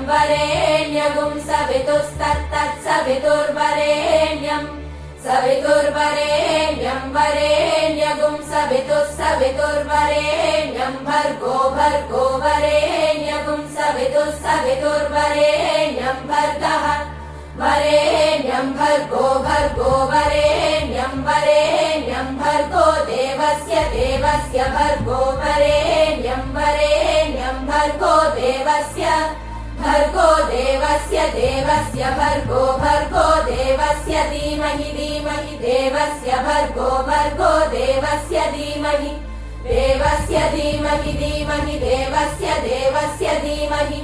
वरेण्यगुं सवितुस्तत्तत्सवितुर्वरेण्यम् सवितुर्वरेण्यं वरेण्यगुं सवितुर्वरेण्यं भर्गो भर्गो वरेण्यगुं सवितुर्वरेण्यं भर्गः वरेण्यं भर्गो भर्गो वरेण्यं भर्गो देवस्य भर्गो वरेण्यं भर्गो देवस्य भर्गो देवस्य धीमहि देवस्य भर्गो देवस्य धीमहि देवस्य धीमहि देवस्य धीमहि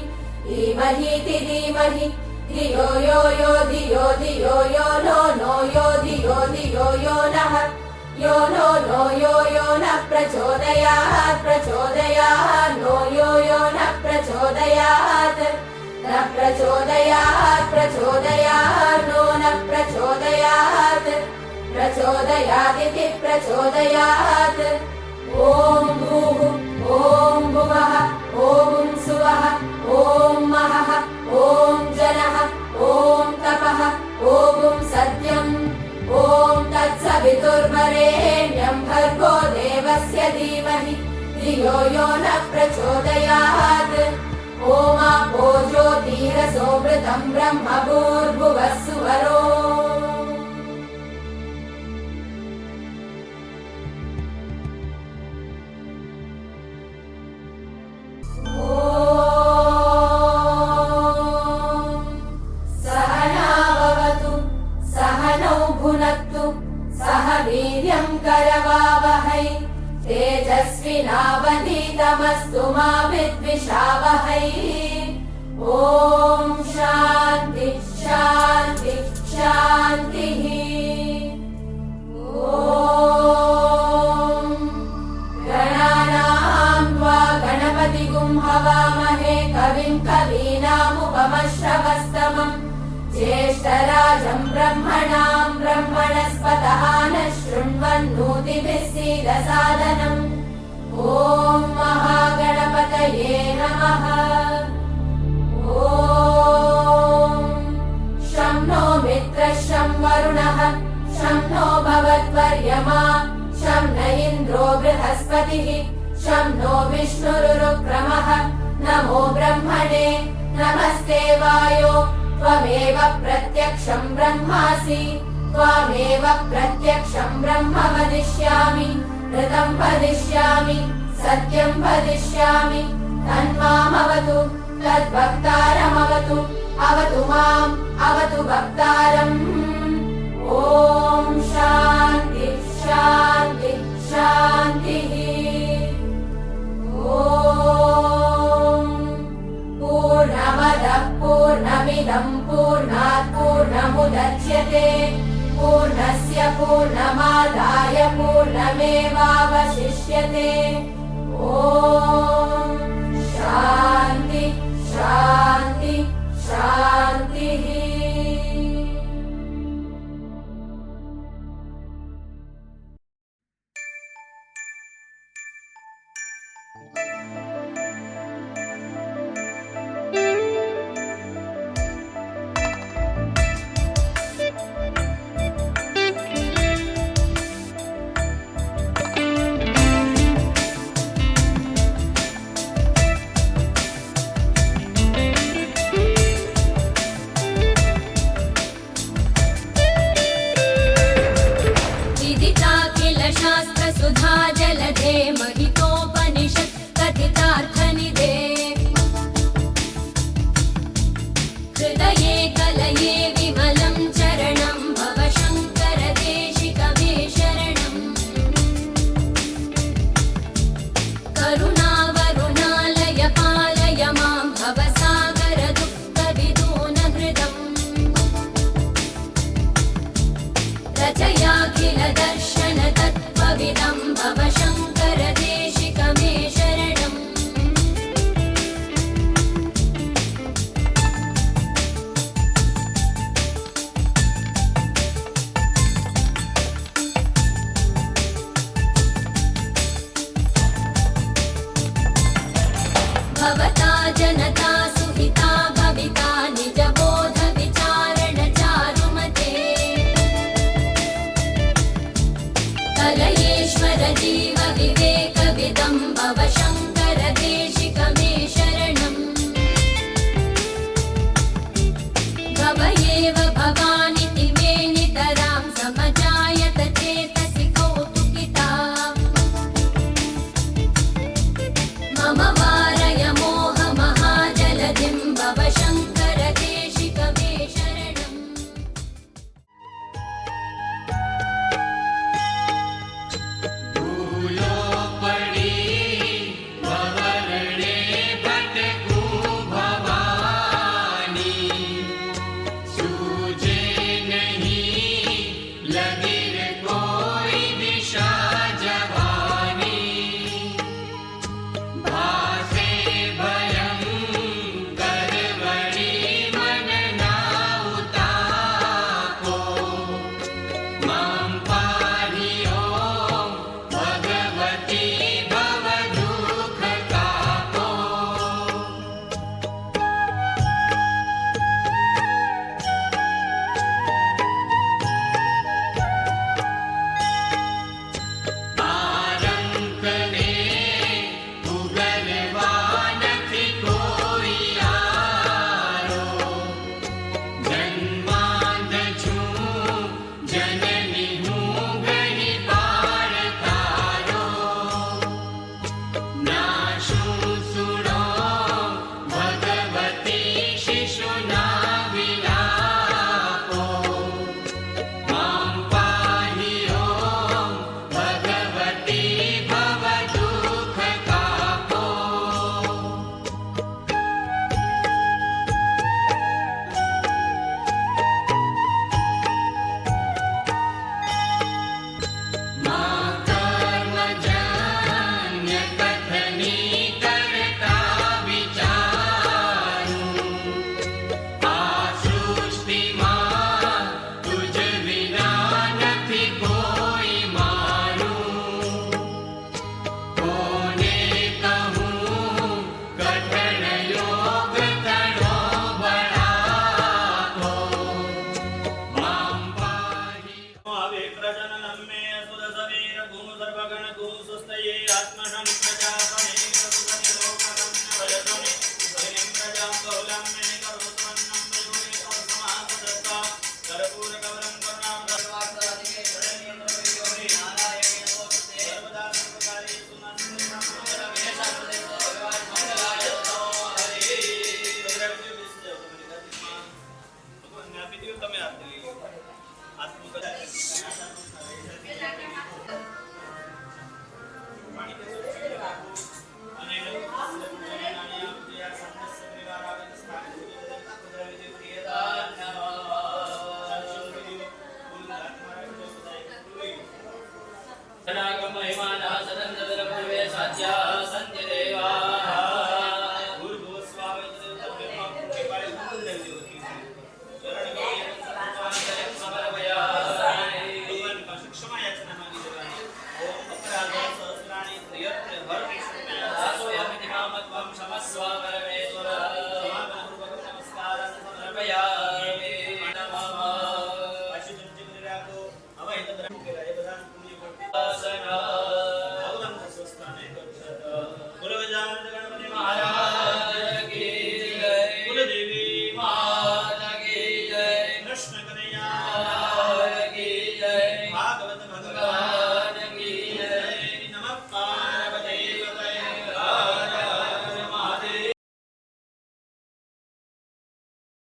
धियो यो धियो यो नो यो धियो यो नः यो नो यो नः प्रचोदयात् नो यो नः प्रचोदयात् न प्रचोदयात् नो नः प्रचोदयादिति प्रचोदयात् ॐ भूः ॐ भुवः ॐ सुवः ॐ महः ॐ जनः ॐ तपः ॐ सत्यम् ॐ तत्सवितुर्वरेण्यं भर्गो देवस्य धीमहि धियो यो नः प्रचोदयात् ओमापो ज्योतिरसोमृतं ब्रह्म भूर्भुवः सुवरो सहनाववतु सहनौ भुनक्तु सह वीर्यं करवावहै तेजस्विनावधीतमस्तु मा विद्विषावहै ॐ शान्ति शान्ति शान्तिः ॐ गणानां त्वा गणपतिगुं हवामहे कविं कवीनामुपमश्रवस्तमम् ज्येष्ठराजं ब्रह्मणां ब्रह्मणस्पतः नः शृण्वन्नोतिभिः सीदसादनम् ॐ महागणपतये नमः ॐ शं नो मित्रः शं वरुणः शं नो भवद्वर्यमा शं न इन्द्रो बृहस्पतिः शं नो विष्णुरुक्रमः नमो ब्रह्मणे नमस्ते वायो त्वमेव प्रत्यक्षं ब्रह्मासि त्वामेव प्रत्यक्षं ब्रह्म वदिष्यामि ऋतं वदिष्यामि सत्यं वदिष्यामि तन्मामवतु तद्भक्तारमवतु अवतु माम् अवतु भक्तारम् ॐ शान्ति शान्ति शान्तिः ॐ पूर्णमदः पूर्णमिदं पूर्णात् पूर्णमुदच्यते पूर्णस्य पूर्णमादाय पूर्णमेवावशिष्यते ॐ शान्ति शान्ति शान्तिः सुधा जलधे महितोपनिषत् कथितार्थनिधे हृदये कलये विमलं चरणं भव शङ्कर देशिकमे शरणम् करुणावरुणालय पालय मां भवसागर दुःखविदून हृदम् रचयाखिल दर्शन तत्त्वविदं भव शङ्कर देशिकमे शरणम् भवता जनता